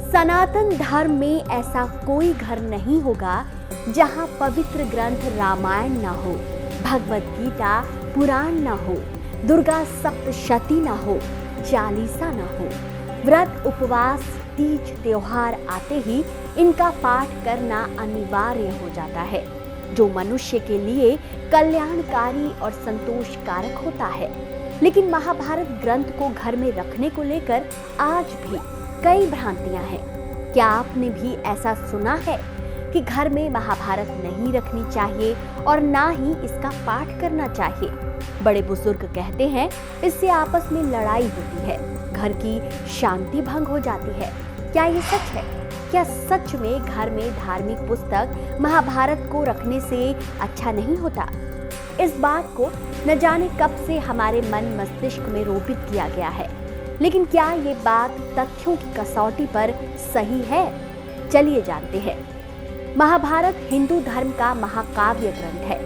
सनातन धर्म में ऐसा कोई घर नहीं होगा जहां पवित्र ग्रंथ रामायण ना हो, भगवत गीता पुराण ना हो, दुर्गा सप्तशती ना हो, चालीसा ना हो। व्रत, उपवास, तीज त्योहार आते ही इनका पाठ करना अनिवार्य हो जाता है, जो मनुष्य के लिए कल्याणकारी और संतोषकारक होता है। लेकिन महाभारत ग्रंथ को घर में रखने को लेकर आज भी कई भ्रांतियां हैं। क्या आपने भी ऐसा सुना है कि घर में महाभारत नहीं रखनी चाहिए और ना ही इसका पाठ करना चाहिए? बड़े बुजुर्ग कहते हैं इससे आपस में लड़ाई होती है, घर की शांति भंग हो जाती है। क्या ये सच है? क्या सच में घर में धार्मिक पुस्तक महाभारत को रखने से अच्छा नहीं होता? इस बात को न जाने कब से हमारे मन मस्तिष्क में रोपित किया गया है, लेकिन क्या ये बात तथ्यों की कसौटी पर सही है? चलिए जानते हैं। महाभारत हिंदू धर्म का महाकाव्य ग्रंथ है,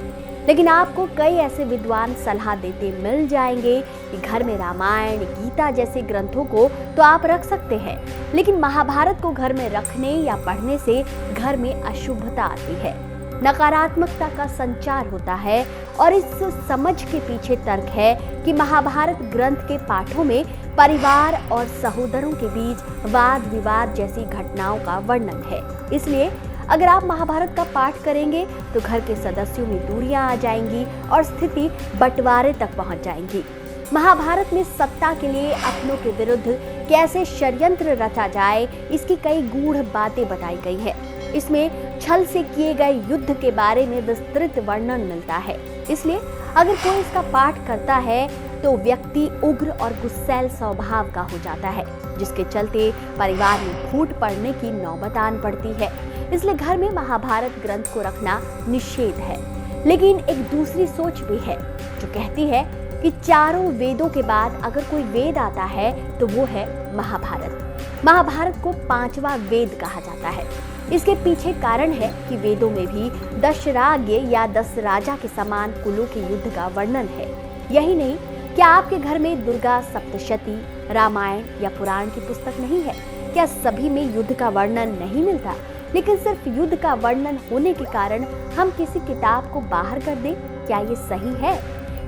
लेकिन आपको कई ऐसे विद्वान सलाह देते मिल जाएंगे कि घर में रामायण, गीता जैसे ग्रंथों को तो आप रख सकते हैं, लेकिन महाभारत को घर में रखने या पढ़ने से घर में अशुभता आती है, नकारात्मकता का संचार होता है। और इस समझ के पीछे तर्क है कि महाभारत ग्रंथ के पाठों में परिवार और सहोदरों के बीच वाद विवाद जैसी घटनाओं का वर्णन है। इसलिए अगर आप महाभारत का पाठ करेंगे तो घर के सदस्यों में दूरियां आ जाएंगी और स्थिति बंटवारे तक पहुंच जाएंगी। महाभारत में सत्ता के लिए अपनों के विरुद्ध कैसे षड्यंत्र रचा जाए, इसकी कई गूढ़ बातें बताई गई है। इसमें छल से किए गए युद्ध के बारे में विस्तृत वर्णन मिलता है। इसलिए अगर कोई इसका पाठ करता है तो व्यक्ति उग्र और गुस्सैल स्वभाव का हो जाता है, जिसके चलते परिवार में फूट पड़ने की नौबत आन पड़ती है। इसलिए घर में महाभारत ग्रंथ को रखना निषेध है। लेकिन एक दूसरी सोच भी है जो कहती है कि चारों वेदों के बाद अगर कोई वेद आता है तो वो है महाभारत। महाभारत को 5वां वेद कहा जाता है। इसके पीछे कारण है कि वेदों में भी दशराज्य या 10 राजा के समान कुलों के युद्ध का वर्णन है। यही नहीं, क्या आपके घर में दुर्गा सप्तशती, रामायण या पुराण की पुस्तक नहीं है? क्या सभी में युद्ध का वर्णन नहीं मिलता? लेकिन सिर्फ युद्ध का वर्णन होने के कारण हम किसी किताब को बाहर कर दें, क्या ये सही है?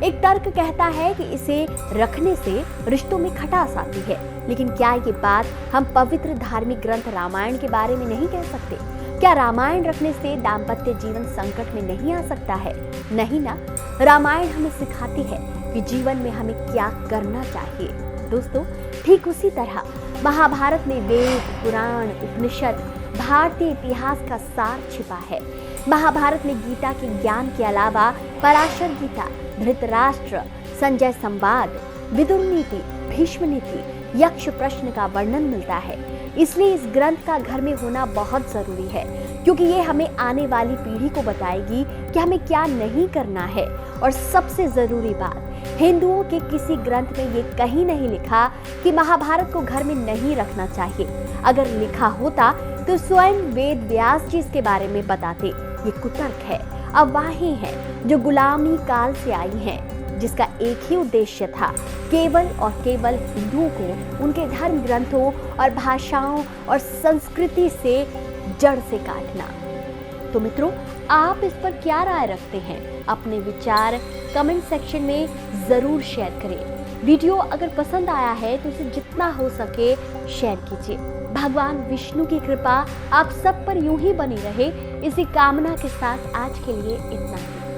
एक तर्क कहता है कि इसे रखने से रिश्तों में खटास आती है, लेकिन क्या ये बात हम पवित्र धार्मिक ग्रंथ रामायण के बारे में नहीं कह सकते? क्या रामायण रखने से दाम्पत्य जीवन संकट में नहीं आ सकता है? नहीं ना। रामायण हमें सिखाती है कि जीवन में हमें क्या करना चाहिए। दोस्तों, ठीक उसी तरह महाभारत में वेद, पुराण, उपनिषद, भारतीय इतिहास का सार छिपा है। महाभारत में गीता के ज्ञान के अलावा पराशर गीता, धृतराष्ट्र, संजय संवाद, विदुर नीति, भीष्म नीति, यक्ष प्रश्न का वर्णन मिलता है। इसलिए इस ग्रंथ का घर में होना बहुत जरूरी है, क्योंकि ये हमें आने वाली पीढ़ी को बताएगी कि हमें क्या नहीं करना है। और सबसे जरूरी बात, हिंदुओं के किसी ग्रंथ में ये कहीं नहीं लिखा कि महाभारत को घर में नहीं रखना चाहिए। अगर लिखा होता तो स्वयं वेद व्यास जी इसके बारे में बताते। ये कुतर्क है, अफवाहें हैं जो गुलामी काल से आई हैं, जिसका एक ही उद्देश्य था, केवल और केवल हिंदुओं को उनके धर्म ग्रंथों और भाषाओं और संस्कृति से जड़ से काटना। तो मित्रों, आप इस पर क्या राय रखते हैं? अपने विचार कमेंट सेक्शन में जरूर शेयर करें। वीडियो अगर पसंद आया है तो इसे जितना हो सके शेयर कीजिए। भगवान विष्णु की कृपा आप सब पर यूं ही बनी रहे, इसी कामना के साथ आज के लिए इतना ही।